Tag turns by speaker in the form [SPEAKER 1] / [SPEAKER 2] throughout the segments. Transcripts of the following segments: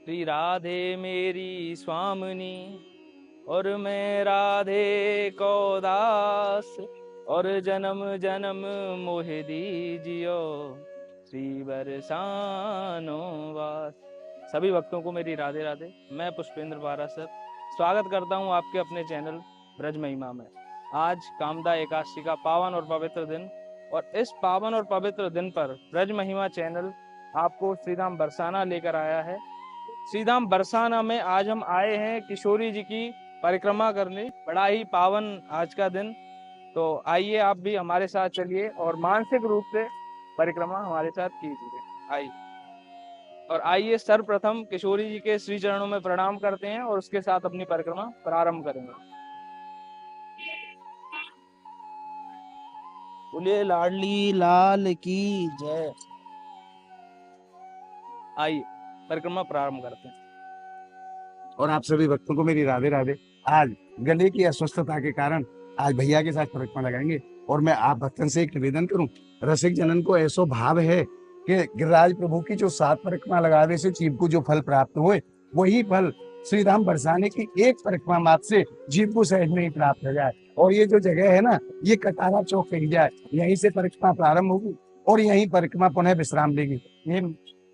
[SPEAKER 1] श्री राधे मेरी स्वामिनी और मैं राधे को दास, और जन्म जन्म मोहि दीजियो श्री बरसानो वास। सभी भक्तों को मेरी राधे राधे। मैं पुष्पेंद्र पाराशर स्वागत करता हूं आपके अपने चैनल ब्रज महिमा में। आज कामदा एकादशी का पावन और पवित्र दिन, और इस पावन और पवित्र दिन पर ब्रज महिमा चैनल आपको श्रीधाम बरसाना लेकर आया है। श्रीधाम बरसाना में आज हम आए हैं किशोरी जी की परिक्रमा करने। बड़ा ही पावन आज का दिन, तो आइए आप भी हमारे साथ चलिए और मानसिक रूप से परिक्रमा हमारे साथ कीजिए। आइए, और आइए सर्वप्रथम किशोरी जी के श्री चरणों में प्रणाम करते हैं और उसके साथ अपनी परिक्रमा प्रारंभ करेंगे। बोलिए लाडली लाल की जय। आइए परिक्रमा प्रारंभ करते हैं।
[SPEAKER 2] और आप सभी भक्तों को मेरी राधे राधे। आज गले की अस्वस्थता के कारण आज भैया के साथ परिक्रमा लगाएंगे। और मैं आप भक्तन से एक निवेदन करूं, रसिक जनन को ऐसो भाव है कि गिरिराज प्रभु की जो 7 परिक्रमा लगावे से जीव को जो फल प्राप्त हुए, वही फल श्रीधाम बरसाने की एक परिक्रमा मात्र से जीव को सहज में ही प्राप्त हो जाए। और ये जो जगह है ना, ये कटारा चौक कही जाए, यहीं से परिक्रमा प्रारंभ होगी और यहीं परिक्रमा पुनः विश्राम लेगी। ये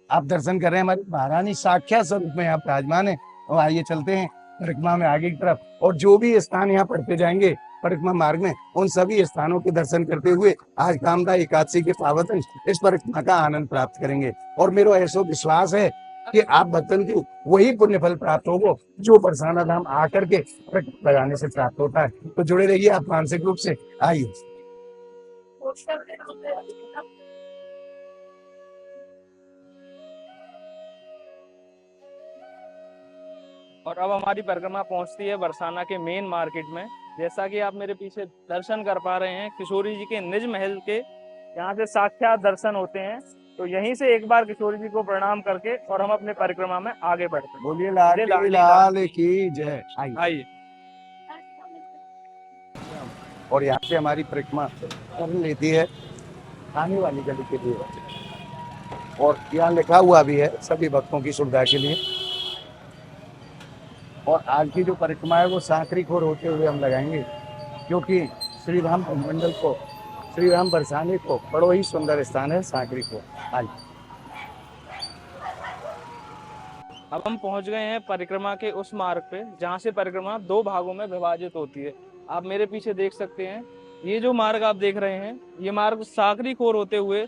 [SPEAKER 2] आप दर्शन कर रहे हैं, हमारी महारानी साक्षात स्वरूप में यहाँ विराजमान है। और आइए चलते हैं परिक्रमा में आगे की तरफ, और जो भी स्थान यहाँ पढ़ते जाएंगे परिक्रमा मार्ग में, उन सभी स्थानों के दर्शन करते हुए आज कामदा एकादशी के पावन दिन इस परिक्रमा का आनंद प्राप्त करेंगे। और मेरा ऐसा विश्वास है कि आप भक्तन को वही पुण्य फल प्राप्त होगा जो बरसाना धाम आकर के परिक्रमा लगाने से प्राप्त होता है। तो जुड़े रहिए आप मानसिक रूप से। आइए
[SPEAKER 1] और अब हमारी परिक्रमा पहुंचती है बरसाना के मेन मार्केट में। जैसा कि आप मेरे पीछे दर्शन कर पा रहे हैं, किशोरी जी के निज महल के यहाँ से साक्षात दर्शन होते हैं। तो यहीं से एक बार किशोरी जी को प्रणाम करके और हम अपने परिक्रमा में आगे बढ़ते हैं।
[SPEAKER 2] बोलिए लाडली लाल की जय।
[SPEAKER 1] आइए।
[SPEAKER 2] और यहाँ से हमारी परिक्रमा कर लेती है आने वाली गली के लिए, और यहाँ लिखा हुआ भी है सभी भक्तों की सुविधा के लिए। और आज की जो परिक्रमा है वो सांकरी खोर होते हुए हम लगाएंगे, क्योंकि श्रीधाम मंडल को, श्रीधाम बरसाने को बड़ो ही सुंदर स्थान है सांकरी खोर। आज
[SPEAKER 1] अब हम पहुंच गए हैं परिक्रमा के उस मार्ग पे जहां से परिक्रमा 2 भागों में विभाजित होती है। आप मेरे पीछे देख सकते हैं, ये जो मार्ग आप देख रहे हैं, ये मार्ग साकरी खोर होते हुए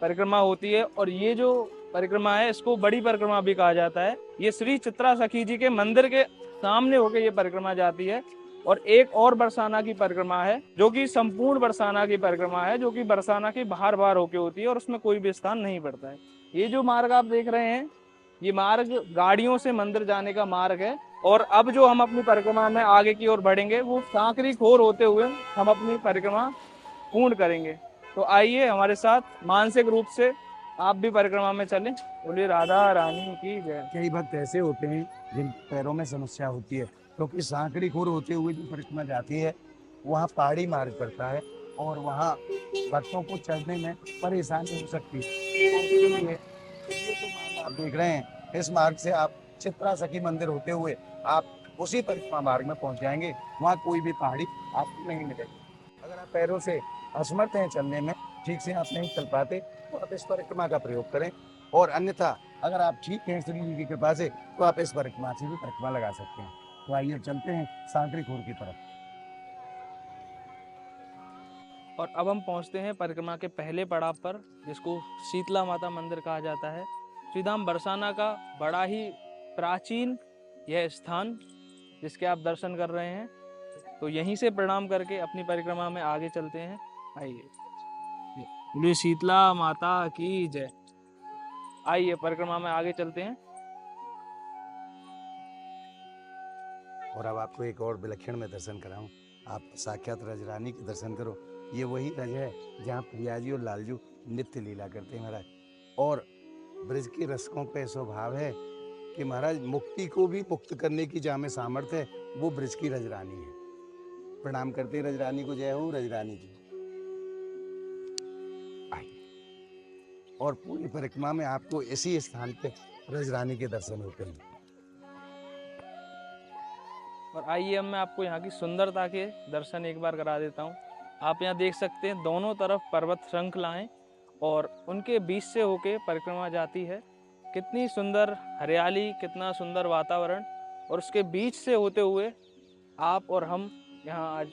[SPEAKER 1] परिक्रमा होती है। और ये जो परिक्रमा है इसको बड़ी परिक्रमा भी कहा जाता है। ये श्री चित्रा सखी जी के मंदिर के सामने होके ये परिक्रमा जाती है। और एक और बरसाना की परिक्रमा है जो कि संपूर्ण बरसाना की परिक्रमा है, जो कि बरसाना के बाहर बाहर होके होती है और उसमें कोई भी स्थान नहीं पड़ता है। ये जो मार्ग आप देख रहे हैं, ये मार्ग गाड़ियों से मंदिर जाने का मार्ग है। और अब जो हम अपनी परिक्रमा में आगे की ओर बढ़ेंगे वो सांकरी खोर होते हुए हम अपनी परिक्रमा पूर्ण करेंगे। तो आइए हमारे साथ मानसिक रूप से आप भी परिक्रमा में चलें। बोलिए राधा रानी की जय।
[SPEAKER 2] कई भक्त ऐसे होते हैं जिन पैरों में समस्या होती है, क्योंकि सांकरी खोर होते हुए जो परिक्रमा जाती है वहाँ पहाड़ी मार्ग पड़ता है और वहाँ भक्तों को चढ़ने में परेशानी हो सकती है। ये जो मार्ग आप देख रहे हैं, इस मार्ग से आप चित्रा सखी मंदिर होते हुए आप उसी परिक्रमा मार्ग में पहुंच जाएंगे। वहाँ कोई भी पहाड़ी आपको नहीं मिलेगी। अगर आप पैरों से असमर्थ हैं चलने में, ठीक से आप नहीं चल पाते, तो आप इस परिक्रमा का प्रयोग करें। और अन्यथा अगर आप ठीक हैं श्री जी की कृपा से, तो आप इस परिक्रमा से भी परिक्रमा लगा सकते हैं। तो आइए चलते हैं सांकरी खोर की तरफ।
[SPEAKER 1] और अब हम पहुंचते हैं परिक्रमा के पहले पड़ाव पर, जिसको शीतला माता मंदिर कहा जाता है। श्रीधाम बरसाना का बड़ा ही प्राचीन यह स्थान जिसके आप दर्शन कर रहे हैं। तो यहीं से प्रणाम करके अपनी परिक्रमा में आगे चलते हैं। आइए, बोलिए शीतला माता की जय। आइए परिक्रमा में आगे चलते हैं।
[SPEAKER 2] और अब आपको एक और विलक्षण में दर्शन कराऊं, आप साक्षात रजरानी के दर्शन करो। ये वही रज है जहाँ प्रियाजी और लालजू नित्य लीला करते हैं महाराज। और ब्रज के रसकों पे स्वभाव है कि महाराज मुक्ति को भी मुक्त करने की जहाँ में सामर्थ्य है, वो ब्रज की रजरानी है। प्रणाम करते हैं रजरानी को, जय हो रजरानी की। और पूरी परिक्रमा में आपको इसी स्थान पे ब्रज रानी के दर्शन होते हैं।
[SPEAKER 1] और आइए अब मैं आपको यहाँ की सुंदरता के दर्शन एक बार करा देता हूँ। आप यहाँ देख सकते हैं दोनों तरफ पर्वत श्रृंखलाएं और उनके बीच से होके परिक्रमा जाती है। कितनी सुंदर हरियाली, कितना सुंदर वातावरण, और उसके बीच से होते हुए आप और हम यहाँ आज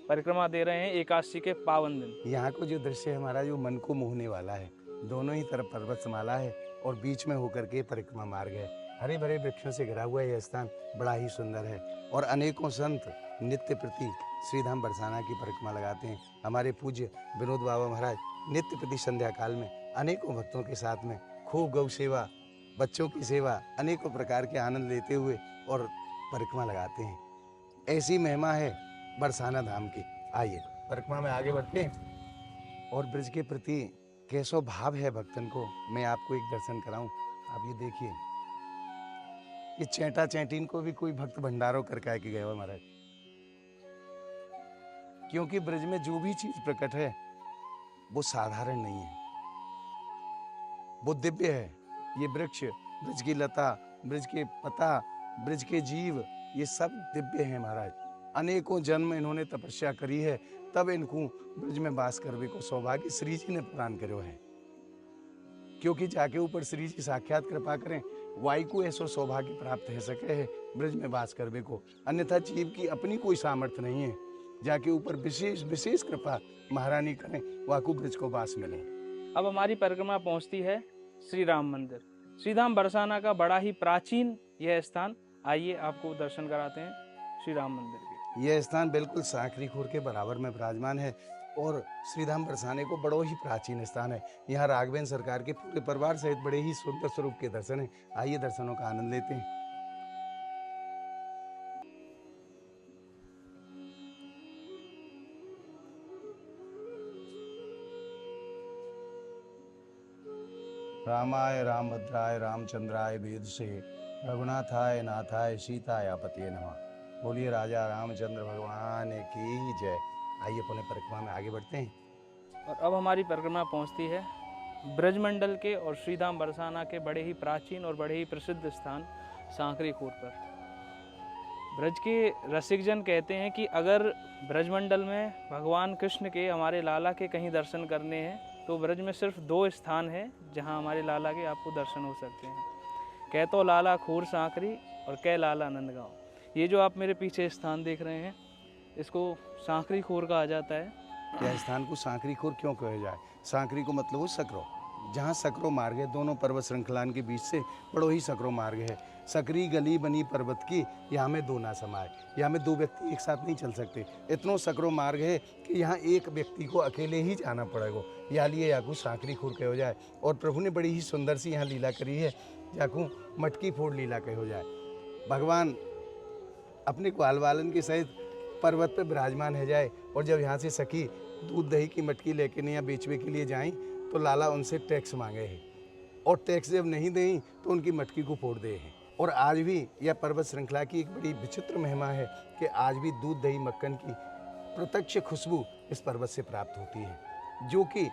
[SPEAKER 1] परिक्रमा दे रहे हैं एकादशी के पावन दिन।
[SPEAKER 2] यहाँ को जो दृश्य है हमारा, जो मन को मोहने वाला है। दोनों ही तरफ पर्वतमाला है और बीच में होकर के परिक्रमा मार्ग है। हरे भरे वृक्षों से घिरा हुआ यह स्थान बड़ा ही सुंदर है और अनेकों संत नित्य प्रति श्रीधाम बरसाना की परिक्रमा लगाते हैं। हमारे पूज्य विनोद बाबा महाराज नित्य प्रति संध्या काल में अनेकों भक्तों के साथ में खूब गौ सेवा, बच्चों की सेवा, अनेकों प्रकार के आनंद लेते हुए और परिक्रमा लगाते हैं। ऐसी महिमा है बरसाना धाम की। आइए परिक्रमा में आगे बढ़ते हैं और ब्रज के प्रति कैसो भाव है भक्तन को, मैं आपको एक दर्शन कराऊं। आप ये देखिए, ये चैंटा चैंटीन को भी कोई भक्त भंडारों करके के गए हो महाराज, क्योंकि ब्रज में जो भी चीज प्रकट है वो साधारण नहीं है, वो दिव्य है। ये वृक्ष, ब्रज की लता, ब्रज के पता, ब्रज के जीव, ये सब दिव्य हैं महाराज। अनेकों जन्म इन्होंने तपस्या करी है, तब इनको ब्रज में वास करने को सौभाग्य श्री जी ने प्रदान करो है। क्योंकि जाके ऊपर श्री जी साक्षात कृपा करें, वायु को ऐसा सौभाग्य प्राप्त हो सके है ब्रज में वास करने को, अन्यथा जीव की अपनी कोई सामर्थ्य नहीं है। जाके ऊपर विशेष विशेष कृपा महारानी करें, वाकु ब्रज को वास मिले।
[SPEAKER 1] अब हमारी परिक्रमा पहुंचती है श्री राम मंदिर। श्रीधाम बरसाना का बड़ा ही प्राचीन यह स्थान, आइए आपको दर्शन कराते हैं श्री राम मंदिर के।
[SPEAKER 2] यह स्थान बिल्कुल सांकरी खोर के बराबर में विराजमान है और श्रीधाम बरसाने को बड़ो ही प्राचीन स्थान है। यहाँ राघवेंद्र सरकार के पूरे परिवार सहित बड़े ही सुंदर स्वरूप के दर्शन है। आइए दर्शनों का आनंद लेते हैं। रामाय रामभद्राय रामचंद्राय वेद से, रघुनाथाय नाथाय सीताय पते नमः। बोलिए राजा रामचंद्र भगवान की जय। आइए अपने परिक्रमा में आगे बढ़ते हैं।
[SPEAKER 1] और अब हमारी परिक्रमा पहुंचती है ब्रजमंडल के और श्रीधाम बरसाना के बड़े ही प्राचीन और बड़े ही प्रसिद्ध स्थान सांकरी खोर पर। ब्रज के रसिकजन कहते हैं कि अगर ब्रजमंडल में भगवान कृष्ण के, हमारे लाला के कहीं दर्शन करने हैं तो ब्रज में सिर्फ 2 स्थान हैं जहां हमारे लाला के आपको दर्शन हो सकते हैं। कह तो लाला खोर सांकरी और कह लाला नंदगांव। ये जो आप मेरे पीछे स्थान देख रहे हैं, इसको सांकरी खोर कहा जाता है।
[SPEAKER 2] क्या स्थान को सांकरी खोर क्यों कहा जाए? सांकरी को मतलब हो सकरो, जहाँ सकरो मार्ग है, दोनों पर्वत श्रृंखलान के बीच से बड़ो ही सकरो मार्ग है। सकरी गली बनी पर्वत की, यहाँ में 2 ना समाये, यहाँ में 2 व्यक्ति एक साथ नहीं चल सकते। इतनो सकरो मार्ग है कि यहाँ एक व्यक्ति को अकेले ही जाना पड़ेगा। या लिए याकू सांकरी खोर कहो जाए। और प्रभु ने बड़ी ही सुंदर सी यहाँ लीला करी है, याकू मटकी फोड़ लीला कहो जाए। भगवान अपने ग्वाल बालन के सहित पर्वत पर विराजमान है जाए, और जब यहाँ से सखी दूध दही की मटकी लेके नहीं या बेचने के लिए जाएं तो लाला उनसे टैक्स मांगे हैं, और टैक्स जब नहीं दें तो उनकी मटकी को फोड़ दे हैं। और आज भी यह पर्वत श्रृंखला की एक बड़ी विचित्र महिमा है कि आज भी दूध दही मक्खन की प्रत्यक्ष खुशबू इस पर्वत से प्राप्त होती है, जो कि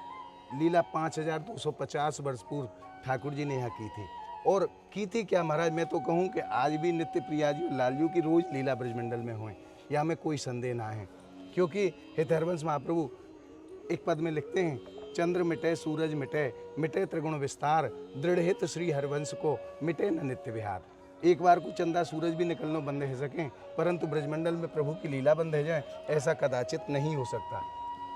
[SPEAKER 2] लीला 5250 वर्ष पूर्व ठाकुर जी ने यहाँ की थी। और की थी क्या महाराज, मैं तो कहूँ कि आज भी नित्य प्रिया जी लालजू की रोज लीला ब्रजमंडल में हुए, या में कोई संदेह ना है। क्योंकि हित हरवंश महाप्रभु एक पद में लिखते हैं, चंद्र मिटे सूरज मिटे, मिटे त्रिगुण विस्तार, दृढ़ हित श्री हरवंश को मिटे न नित्य विहार। एक बार को चंदा सूरज भी निकलना बंद हो सकें, परंतु ब्रजमंडल में प्रभु की लीला बंद हो जाए, ऐसा कदाचित नहीं हो सकता।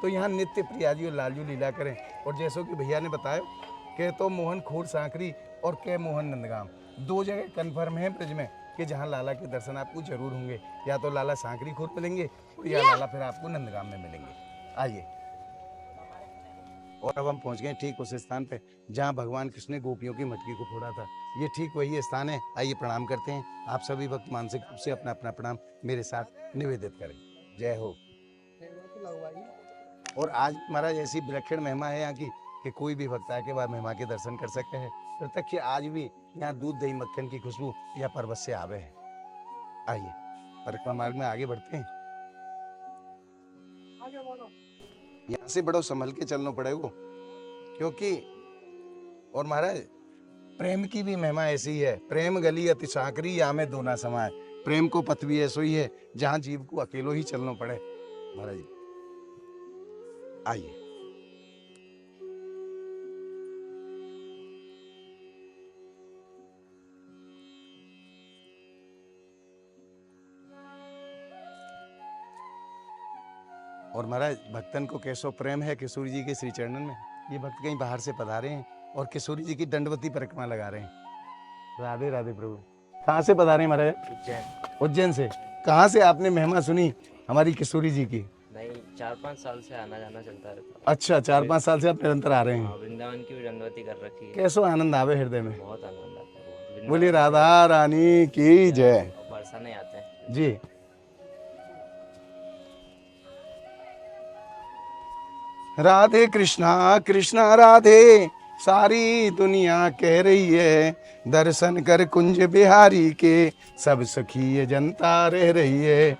[SPEAKER 2] तो यहाँ नित्य प्रियाजी और लालजू लीला करें। और जैसो कि भैया ने बताया, कह तो मोहन खोर सांकरी और कह मोहन नंदगांव, 2 जगह कन्फर्म है ब्रज में कि जहाँ लाला के दर्शन आपको जरूर होंगे। या तो लाला सांकरी खोर मिलेंगे और या लाला फिर आपको नंदगांव में मिलेंगे। आइए, और अब हम पहुंच गए ठीक उस स्थान पे जहाँ भगवान कृष्ण ने गोपियों की मटकी को फोड़ा था। ये ठीक वही स्थान है। आइए प्रणाम करते हैं। आप सभी भक्त मानसिक रूप से अपना अपना प्रणाम मेरे साथ निवेदित करें। जय हो। और आज महाराज ऐसी विलक्षण महिमा है यहाँ की कि कोई भी भक्त आके बाद महिमा के दर्शन कर सकते हैं। प्रत्यक्ष आज भी यहाँ दूध दही मक्खन की खुशबू या पर्वत से आवे है। आइए परिक्रमा मार्ग में आगे बढ़ते हैं। यहाँ से बड़ो संभल के चलना पड़ेगा, क्योंकि और महाराज प्रेम की भी महिमा ऐसी ही है। प्रेम गली अति साकरी या में दोना समाए। प्रेम को पथ भी ऐसो ही है जहाँ जीव को अकेलो ही चलना पड़े। महाराज जी आइए। और महाराज भक्तन को कैसो प्रेम है किशोरी जी के श्री चरणन में। ये भक्त कहीं बाहर से पधारे हैं और किशोरी जी की दंडवती परिक्रमा लगा रहे हैं। राधे राधे प्रभु। कहाँ से पधारे हैं महाराज?
[SPEAKER 1] उज्जैन।
[SPEAKER 2] उज्जैन से। कहाँ से आपने महिमा सुनी हमारी किशोरी जी की?
[SPEAKER 1] नहीं, 4-5 साल से आना जाना चलता रहता है।
[SPEAKER 2] अच्छा, 4-5 साल से आप निरंतर आ रहे हैं।
[SPEAKER 1] हाँ, वृंदावन की भी दंडवती कर रखी है।
[SPEAKER 2] कैसो आनंद आवे हृदय में।
[SPEAKER 1] बहुत आनंद आता है।
[SPEAKER 2] बोलिए
[SPEAKER 1] वृंदावन
[SPEAKER 2] राधा रानी की जय।
[SPEAKER 1] और बरसाने आते हैं।
[SPEAKER 2] जी। राधे कृष्णा कृष्णा राधे सारी दुनिया कह रही है। दर्शन कर कुंज बिहारी के सब सखी ये जनता रह रही है।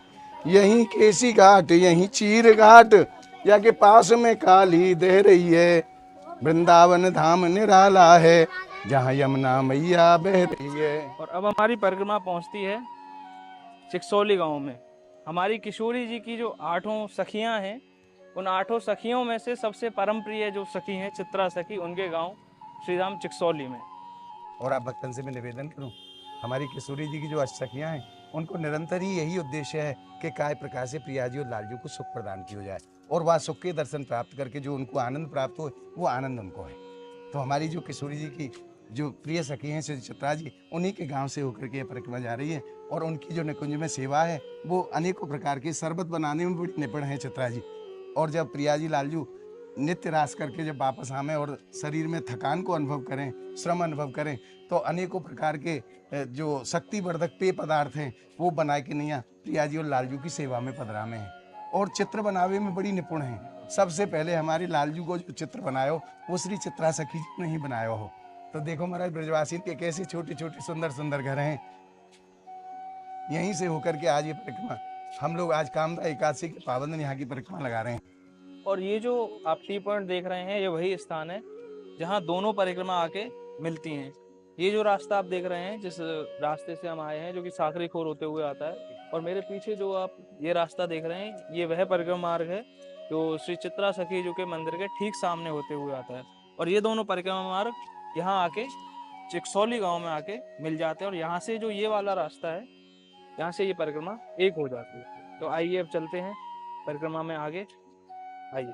[SPEAKER 2] यहीं केसी घाट यहीं चीर घाट या के पास में काली दे रही है। वृंदावन धाम निराला है जहाँ यमुना मैया बह रही है।
[SPEAKER 1] और अब हमारी परिक्रमा पहुंचती है चिकसौली गांव में। हमारी किशोरी जी की जो 8 सखियां हैं, उन 8 सखियों में से सबसे परम प्रिय जो सखी हैं चित्रा सखी, उनके गांव श्रीधाम चिकसौली में।
[SPEAKER 2] और आप भक्तन से मैं निवेदन करूं, हमारी किशोरी जी की जो अष्टसखियां हैं उनको निरंतर ही यही उद्देश्य है कि काय प्रकार से प्रिया जी और लालजू को सुख प्रदान किया जाए और वह सुख के दर्शन प्राप्त करके जो उनको आनंद प्राप्त हो वो आनंद उनको है। तो हमारी जो किशोरी जी की जो प्रिय सखी हैं श्री चित्रा जी, उन्हीं के गांव से होकर के यह परिक्रमा जा रही है और उनकी जो निकुंज में सेवा है वो अनेकों प्रकार के शरबत बनाने में बड़ी निपुण है चित्रा जी। और जब प्रिया जी लालजू नित्य रास करके जब वापस आवे और शरीर में थकान को अनुभव करें, श्रम अनुभव करें, तो अनेकों प्रकार के जो शक्तिवर्धक पेय पदार्थ हैं वो बना के नैया प्रिया जी और लालजू की सेवा में पधरामे हैं और चित्र बनावे में बड़ी निपुण हैं। सबसे पहले हमारे लालजू को जो चित्र बनाया हो वो श्री चित्रा सखी जी ने ही बनाया हो। तो देखो महाराज ब्रजवासी के कैसे छोटे छोटे सुंदर सुंदर घर हैं। यहीं से होकर के आज ये परिक्रमा हम लोग आज कामदा एकादशी के पावन दिन यहाँ की परिक्रमा लगा रहे हैं। और
[SPEAKER 1] ये जो आप टी पॉइंट देख रहे हैं, ये वही स्थान है जहाँ दोनों परिक्रमा आके मिलती हैं। ये जो रास्ता आप देख रहे हैं, जिस रास्ते से हम आए हैं, जो कि साकरी खोर होते हुए आता है, और मेरे पीछे जो आप ये रास्ता देख रहे हैं, ये वह परिक्रमा मार्ग है जो श्री चित्रा सखी जी के मंदिर के ठीक सामने होते हुए आता है। और ये दोनों परिक्रमा मार्ग यहाँ आके चिकसौली गांव में आके मिल जाते हैं और यहाँ से जो ये वाला रास्ता है, यहाँ से ये परिक्रमा एक हो जाती है। तो आइए अब चलते हैं परिक्रमा में आगे, आइए।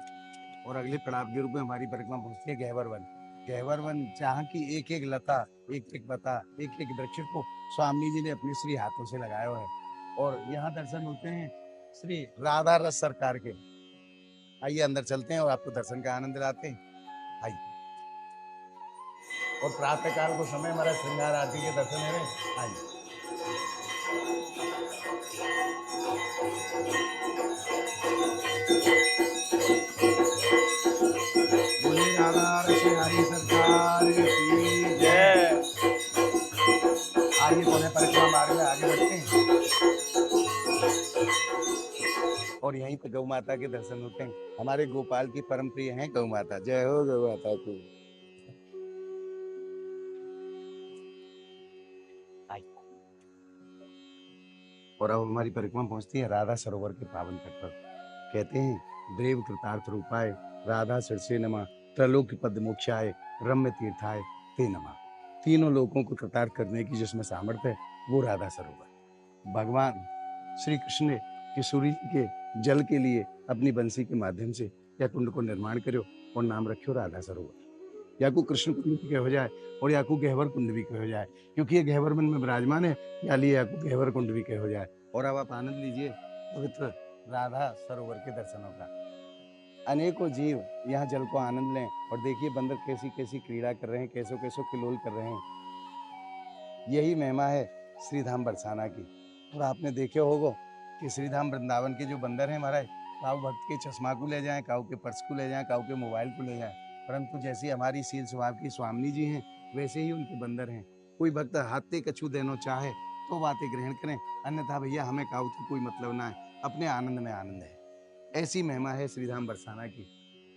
[SPEAKER 2] और अगले पड़ाव के रूप में हमारी परिक्रमा पहुंचती है गहवर वन। गहवर वन जहाँ की एक एक लता, एक एक पता, एक एक वृक्ष को स्वामी जी ने अपने श्री हाथों से लगाया है और यहाँ दर्शन होते हैं श्री राधा रस सरकार के। आइए अंदर चलते हैं और आपको दर्शन का आनंद दिलाते हैं। आइए। और प्रातः काल को समय हमारा श्रृंगार आरती के दर्शन है। आइए। सरकार की जय। आइए पुनः परिक्रमा मार्ग में आगे बढ़ते हैं और यहीं पे गौ माता के दर्शन होते हैं। हमारे गोपाल की परम प्रिय हैं गौ माता। जय हो गौ माता की। और अब हमारी परिक्रमा पहुंचती है राधा सरोवर के पावन तट पर। कहते हैं देव कृतार्थ रूपाय राधा सिरसे नमा, त्रलोक पद मोक्षाय रम्य तीर्थाय ते नमा। तीनों लोगों को कृतार्थ करने की जिसमें सामर्थ्य है वो राधा सरोवर। भगवान श्री कृष्ण ने किशोरी जी के जल के लिए अपनी बंसी के माध्यम से यह कुंड को निर्माण करो और नाम रखो राधा सरोवर। या को कृष्ण कुंड भी कहो जाए और या को गहवर कुंड भी कहो जाए, क्योंकि ये गहवर वन में विराजमान है, या लिए या को गहवर कुंड भी कहो जाए। और अब आप आनंद लीजिए पवित्र राधा सरोवर के दर्शनों का। अनेकों जीव यहाँ जल को आनंद लें और देखिए बंदर कैसी कैसी क्रीड़ा कर रहे हैं, कैसो कैसो किलोल कर रहे हैं। यही महिमा है श्रीधाम बरसाना की। और आपने देखे होगा कि श्रीधाम वृंदावन के जो बंदर हैं महाराज, काऊ भक्त के चश्मा को ले जाएं, काऊ के पर्स को ले जाएं, काऊ के मोबाइल को ले जाएं, परंतु जैसी हमारी शील स्वभाव की स्वामी जी हैं वैसे ही उनके बंदर हैं। कोई भक्त हाथे कछू देना चाहे तो बातें ग्रहण करें, अन्यथा भैया हमें काऊ से कोई मतलब ना है, अपने आनंद में आनंद है। ऐसी महिमा है श्रीधाम बरसाना की।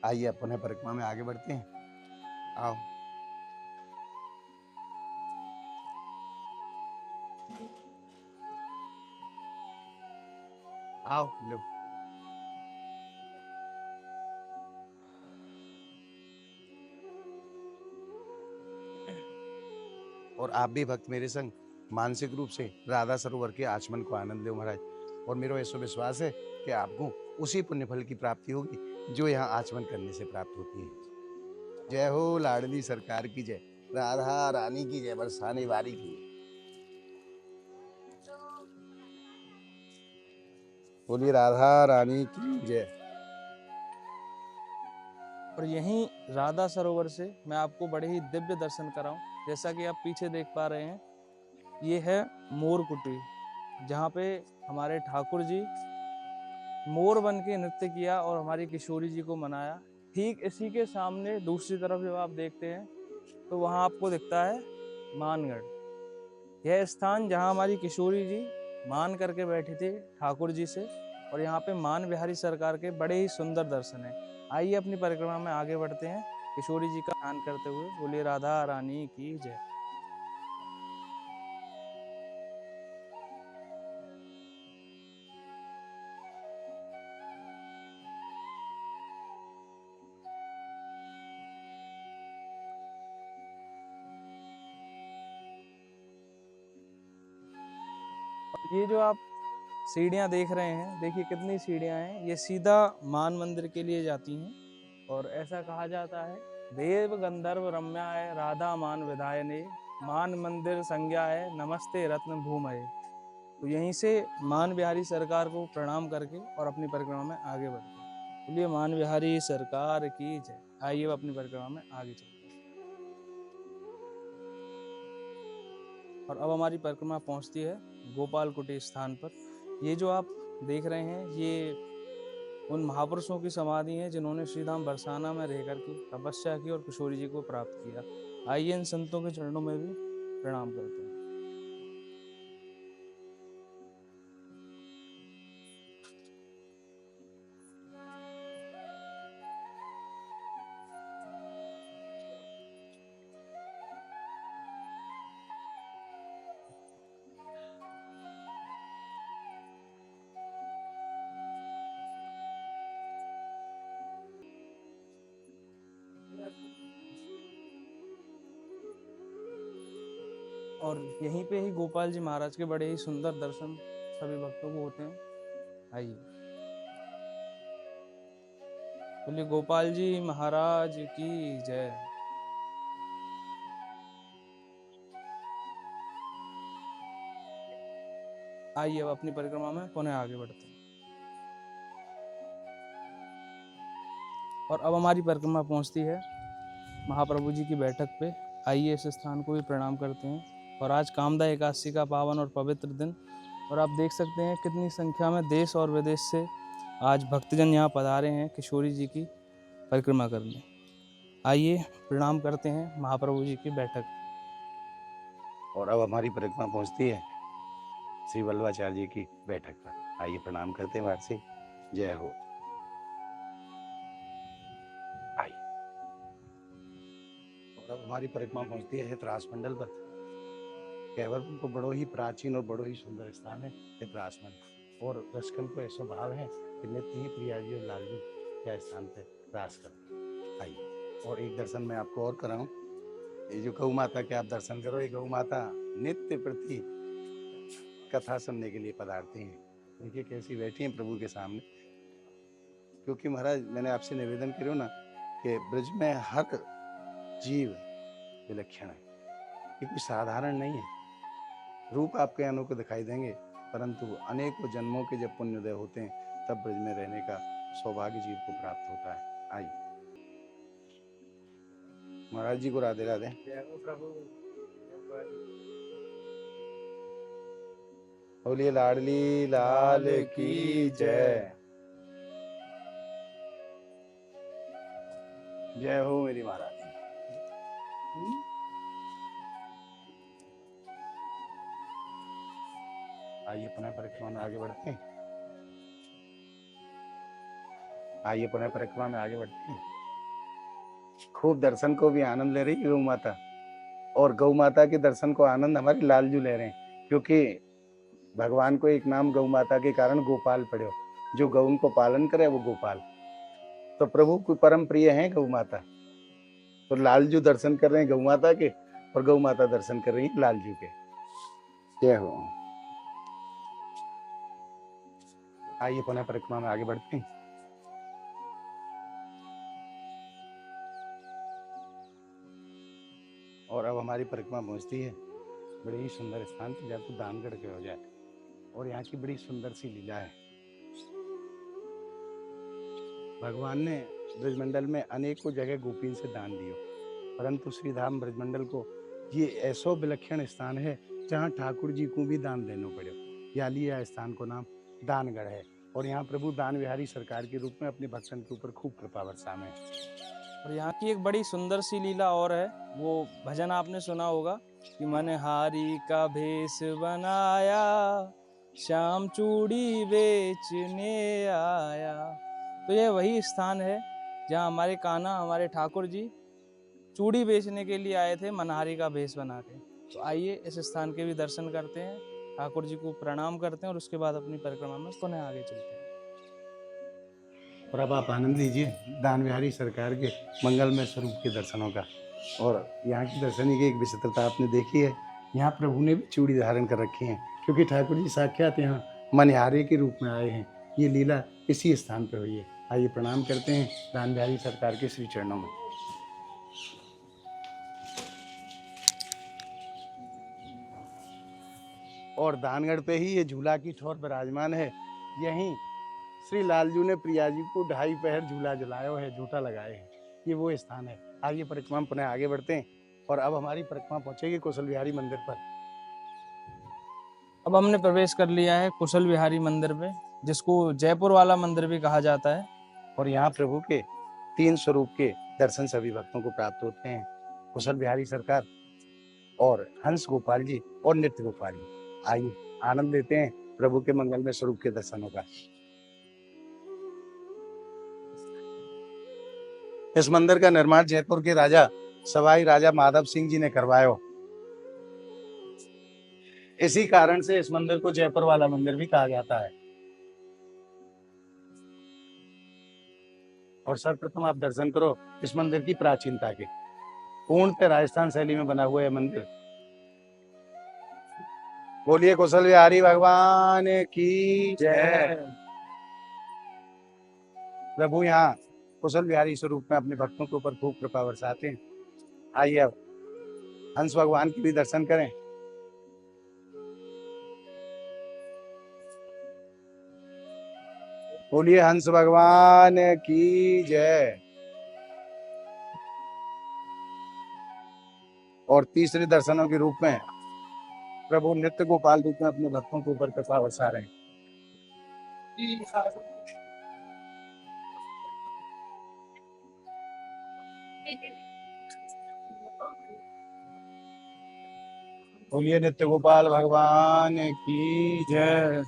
[SPEAKER 2] आइए पुनः परिक्रमा में आगे बढ़ते हैं। आओ। आओ लो। और आप भी भक्त मेरे संग मानसिक रूप से राधा सरोवर के आचमन को आनंद लो महाराज। और मेरा ऐसा विश्वास है कि आपको उसी पुण्य फल की प्राप्ति होगी जो यहाँ आचमन करने से प्राप्त होती है। जय हो लाडली सरकार की जय, राधा रानी की जय, बरसाने वाली की जय। बोलिए राधा रानी की जय।
[SPEAKER 1] और यहीं राधा सरोवर से मैं आपको बड़े ही दिव्य दर्शन कराऊं। जैसा कि आप पीछे देख पा रहे हैं, ये है मोर कुटी, जहाँ पे हमारे ठाकुर जी मोर बन के नृत्य किया और हमारी किशोरी जी को मनाया। ठीक इसी के सामने दूसरी तरफ जब आप देखते हैं तो वहाँ आपको दिखता है मानगढ़। यह स्थान जहाँ हमारी किशोरी जी मान करके बैठी थी ठाकुर जी से, और यहाँ पे मान बिहारी सरकार के बड़े ही सुंदर दर्शन है। आइए अपनी परिक्रमा में आगे बढ़ते हैं किशोरी जी का ध्यान करते हुए। बोलिए राधा रानी की जय। ये जो आप सीढ़ियाँ देख रहे हैं, देखिए कितनी सीढ़ियाँ हैं। ये सीधा मान मंदिर के लिए जाती हैं, और ऐसा कहा जाता है देव गंधर्व रम्याय राधा मान विधायने, मान मंदिर संज्ञा है नमस्ते रत्न भूमये। तो यहीं से मान बिहारी सरकार को प्रणाम करके और अपनी परिक्रमा में आगे बढ़ते हैं। बोलिए मान बिहारी सरकार की जय। आइए अब अपनी परिक्रमा में आगे चलते हैं। और अब हमारी परिक्रमा पहुंचती है गोपाल कुटी स्थान पर। ये जो आप देख रहे हैं, ये उन महापुरुषों की समाधि है जिन्होंने श्रीधाम बरसाना में रहकर के तपस्या की और किशोरी जी को प्राप्त किया। आइए इन संतों के चरणों में भी प्रणाम करते हैं। और यहीं पे ही गोपाल जी महाराज के बड़े ही सुंदर दर्शन सभी भक्तों को होते हैं। आइए बोलिए गोपाल जी महाराज की जय। आइए अब अपनी परिक्रमा में पुनः आगे बढ़ते हैं। और अब हमारी परिक्रमा पहुंचती है महाप्रभु जी की बैठक पे। आइए इस स्थान को भी प्रणाम करते हैं। और आज कामदा एकादशी का पावन और पवित्र दिन, और आप देख सकते हैं कितनी संख्या में देश और विदेश से आज भक्तजन यहाँ पधारे हैं किशोरी जी की परिक्रमा करने। आइए प्रणाम करते हैं महाप्रभु जी की बैठक।
[SPEAKER 2] और अब हमारी परिक्रमा पहुंचती है श्री वल्लभाचार्य जी की बैठक पर। आइए प्रणाम करते हैं वासी। जय हो। आइए। और अब हमारी परिक्रमा पहुंचती है त्रास मंडल पर। कैवल को बड़ो ही प्राचीन और बड़ो ही सुंदर स्थान है त्रास मंडल। और दर्शकन को ऐसा भाव है कि नित्य ही प्रिया जी और लाल जी क्या स्थान पे रास करते। आइए और एक दर्शन मैं आपको और कराऊं। ये जो गौ माता के आप दर्शन करो, ये गौ माता नित्य प्रति कथा सुनने के लिए पधारती हैं। देखिए कैसी बैठी हैं प्रभु के सामने। क्योंकि महाराज मैंने आपसे निवेदन करो ना कि ब्रज में हर जीव विलक्षण है, ये कोई साधारण नहीं है। रूप आपके अनोखे दिखाई देंगे, परंतु अनेकों जन्मों के जब पुण्योदय होते हैं तब ब्रज में रहने का सौभाग्य जीव को प्राप्त होता है। आइए महाराज जी को राधे राधे। बोलिए लाडली लाल की जय। जय हो मेरी महाराज। आइए पुनः परिक्रमा में आगे बढ़ते हैं। आइए पुनः परिक्रमा में आगे बढ़ते हैं। खूब दर्शन को भी आनंद ले रही है गौ माता, और गौ माता के दर्शन को आनंद हमारे लालजू ले रहे हैं। क्योंकि भगवान को एक नाम गौ माता के कारण गोपाल पड़े। जो गौ को पालन करे वो गोपाल। तो प्रभु को परम प्रिय है गौ माता। तो लालजू दर्शन कर रहे हैं गौ माता के और गौ माता दर्शन कर रही है लालजू के। जय हो। आइए पुनः परिक्रमा में आगे बढ़ते हैं। और अब हमारी परिक्रमा पहुंचती है बड़े ही सुंदर स्थान पे, जहाँ तो दानगढ़ के हो जाए। और यहाँ की बड़ी सुंदर सी लीला है। भगवान ने ब्रजमंडल में अनेकों जगह गोपीन से दान दियो, परंतु श्री धाम ब्रजमंडल को ये ऐसो विलक्षण स्थान है जहाँ ठाकुर जी को भी दान देना पड़े। या लिया स्थान को नाम दानगढ़ है। और यहाँ प्रभु दान विहारी सरकार के रूप में अपने भक्तन के ऊपर खूब कृपा बरसा में।
[SPEAKER 1] और यहाँ की एक बड़ी सुंदर सी लीला और है, वो भजन आपने सुना होगा कि मनहारी का भेष बनाया, श्याम चूड़ी बेचने आया। तो ये वही स्थान है जहाँ हमारे कान्हा, हमारे ठाकुर जी चूड़ी बेचने के लिए आए थे मनहारी का भेष बना के। तो आइए इस स्थान के भी दर्शन करते हैं, ठाकुर जी को प्रणाम करते हैं और उसके बाद अपनी परिक्रमा में पुनः आगे चलते हैं।
[SPEAKER 2] और अब आप आनंद लीजिए दान विहारी सरकार के मंगलमय स्वरूप के दर्शनों का। और यहाँ की दर्शनी की एक विचित्रता आपने देखी है, यहाँ प्रभु ने भी चूड़ी धारण कर रखी है, क्योंकि ठाकुर जी साक्षात यहाँ मनहारे के रूप में आए हैं। ये लीला इसी स्थान पर हुई है। आइए प्रणाम करते हैं दान विहारी सरकार के श्री चरणों में। और दानगढ़ पे ही ये झूला की ठोर विराजमान है। यहीं श्री लालजू ने प्रिया जी को 2.5 पहर झूला झुलाया है, झूठा लगाए हैं। ये वो स्थान है। आइए परिक्रमा पुनः आगे बढ़ते हैं। और अब हमारी परिक्रमा पहुंचेगी कुशल विहारी मंदिर पर।
[SPEAKER 1] अब हमने प्रवेश कर लिया है कुशल विहारी मंदिर पे, जिसको जयपुर वाला मंदिर भी कहा जाता है।
[SPEAKER 2] और यहाँ प्रभु के 3 स्वरूप के दर्शन सभी भक्तों को प्राप्त होते हैं, कुशल विहारी सरकार और हंस गोपाल जी और नित्य गोपाल जी। आइए आनंद लेते हैं प्रभु के मंगलमय स्वरूप के दर्शनों का। इस मंदिर का निर्माण जयपुर के राजा सवाई राजा माधव सिंह जी ने करवाया। इसी कारण से इस मंदिर को जयपुर वाला मंदिर भी कहा जाता है। और सर्वप्रथम आप दर्शन करो इस मंदिर की प्राचीनता के। पूर्णतः राजस्थान शैली में बना हुआ है मंदिर। बोलिए कुशल विहारी भगवान की जय। प्रभु यहाँ कुशल विहारी स्वरूप में अपने भक्तों के ऊपर खूब कृपा बरसाते हैं। आइए अब हंस भगवान की भी दर्शन करें। बोलिए हंस भगवान की जय। और तीसरे दर्शनों के रूप में प्रभु नित्य गोपाल रूप में अपने भक्तों के ऊपर कृपा बरसा रहे हैं। बोलिए नित्य गोपाल भगवान की जय।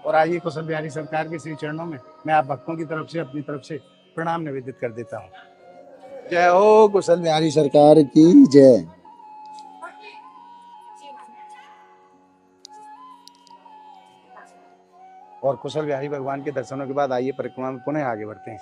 [SPEAKER 2] और आइए कुशल विहारी सरकार के श्री चरणों में मैं आप भक्तों की तरफ से अपनी तरफ से प्रणाम निवेदित कर देता हूँ। जय हो कुशल विहारी सरकार की जय। और कुशल विहारी भगवान के दर्शनों के बाद आइए परिक्रमा में पुनः आगे बढ़ते हैं।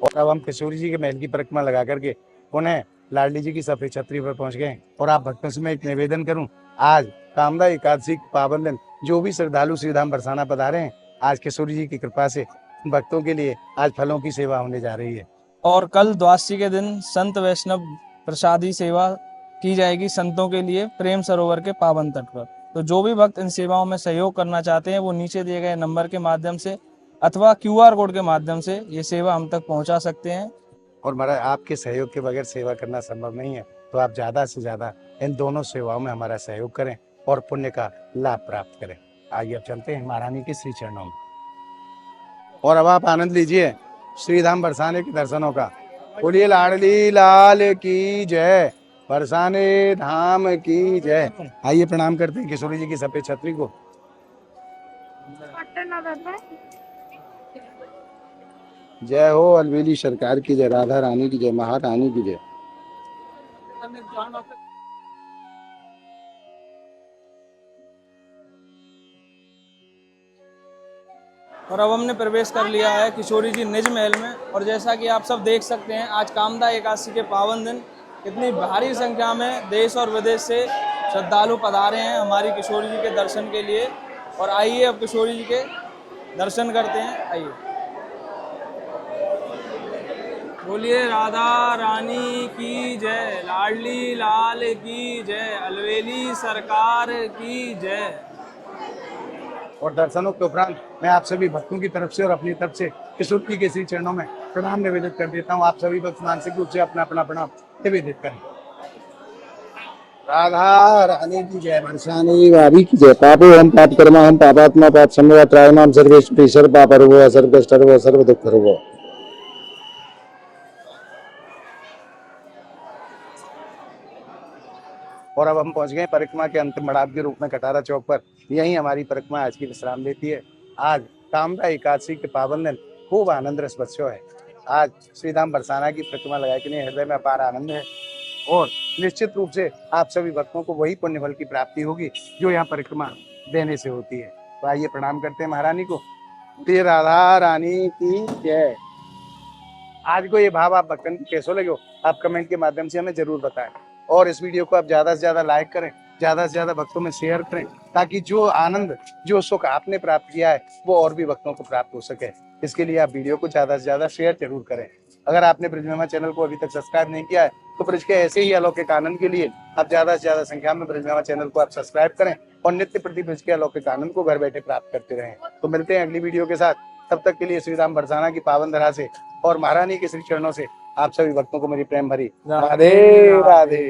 [SPEAKER 2] और अब हम किशोरी जी के महल की परिक्रमा लगा करके पुनः लाडली जी की सफेद छतरी पर पहुंच गए। और आप भक्तों से मैं एक निवेदन करूं, आज कामदा एकादशी पावन दिन जो भी श्रद्धालु श्रीधाम बरसाना पधारे हैं, आज किशोरी जी की कृपा से भक्तों के लिए आज फलों की सेवा होने जा रही है।
[SPEAKER 1] और कल द्वादशी के दिन संत वैष्णव प्रसादी सेवा की जाएगी संतों के लिए प्रेम सरोवर के पावन तट पर। तो जो भी भक्त इन सेवाओं में सहयोग करना चाहते हैं वो नीचे दिए गए नंबर के माध्यम से अथवा QR कोड के माध्यम से ये सेवा हम तक पहुंचा सकते हैं।
[SPEAKER 2] और महाराज आपके सहयोग के बगैर सेवा करना संभव नहीं है, तो आप ज्यादा से ज्यादा इन दोनों सेवाओं में हमारा सहयोग करें और पुण्य का लाभ प्राप्त करें। आइए अब चलते हैं महारानी के श्री चरणों में। और अब आप आनंद लीजिए श्रीधाम बरसाने के दर्शनों का। बोलिए लाडली लाल की जय। बरसाने धाम की जय। आइए प्रणाम करते हैं किशोरी जी की सफेद छतरी को। जय हो अलवेली सरकार की जय, राधा रानी की जय, महारानी की जय।
[SPEAKER 1] और अब हमने प्रवेश कर लिया है किशोरी जी निज महल में। और जैसा कि आप सब देख सकते हैं, आज कामदा एकादशी के पावन दिन कितनी भारी संख्या में देश और विदेश से श्रद्धालु पधारे हैं हमारी किशोरी जी के दर्शन के लिए। और आइए अब किशोरी जी के दर्शन करते हैं, आइए। बोलिए राधा रानी की जय, लाडली लाल की जय, अलवेली सरकार की जय।
[SPEAKER 2] और दर्शनों के उपरांत मैं आप सभी भक्तों की तरफ से और अपनी तरफ से किशोर जी के श्री चरणों में प्रणाम निवेदित कर देता हूँ। आप सभी भक्त मानसिक रूप से अपना अपना प्रणाम निवेदित करें। राधा रानी की जय, बरसाने वाली की जय। पापो हम पाप कर्मा हम पापात्मा पाप समवा त्रायमाम सर्वेश ईश्वर पाप हरवो सर्व कष्ट हरवो सर्व दुख हरवो। और अब हम पहुंच गए परिक्रमा के अंतिम मड़ाव के रूप में कटारा चौक पर। यहीं हमारी परिक्रमा आज की विश्राम लेती है। आज कामदा एकादशी के पावन दिन खूब आनंद रस बरस्यो है। आज श्री धाम बरसाना की परिक्रमा लगाए के लिए हृदय में अपार आनंद है। और निश्चित रूप से आप सभी भक्तों को वही पुण्य फल की प्राप्ति होगी जो यहाँ परिक्रमा देने से होती है। तो आइए प्रणाम करते हैं महारानी को। श्री राधा रानी की जय। आज को ये भाव आप भक्तन को कैसो लगे, आप कमेंट के माध्यम से हमें जरूर बताएं। और इस वीडियो को आप ज्यादा से ज्यादा लाइक करें, ज्यादा से ज्यादा भक्तों में शेयर करें, ताकि जो आनंद जो सुख आपने प्राप्त किया है वो और भी भक्तों को प्राप्त हो सके। इसके लिए आप वीडियो को ज्यादा से ज्यादा शेयर जरूर करें। अगर आपने ब्रिजमेमा चैनल को अभी तक सब्सक्राइब नहीं किया है तो ब्रिज के ऐसे ही अलौकिक आनंद के लिए आप ज्यादा से ज्यादा संख्या में ब्रिजमेमा चैनल को आप सब्सक्राइब करें और नित्य प्रति ब्रिज के अलौकिक आनंद को घर बैठे प्राप्त करते रहें। तो मिलते हैं अगली वीडियो के साथ। तब तक के लिए श्री राम बरसाना की पावन धरा से और महारानी के श्री चरणों से आप सभी भक्तों को मेरी प्रेम भरी राधे राधे।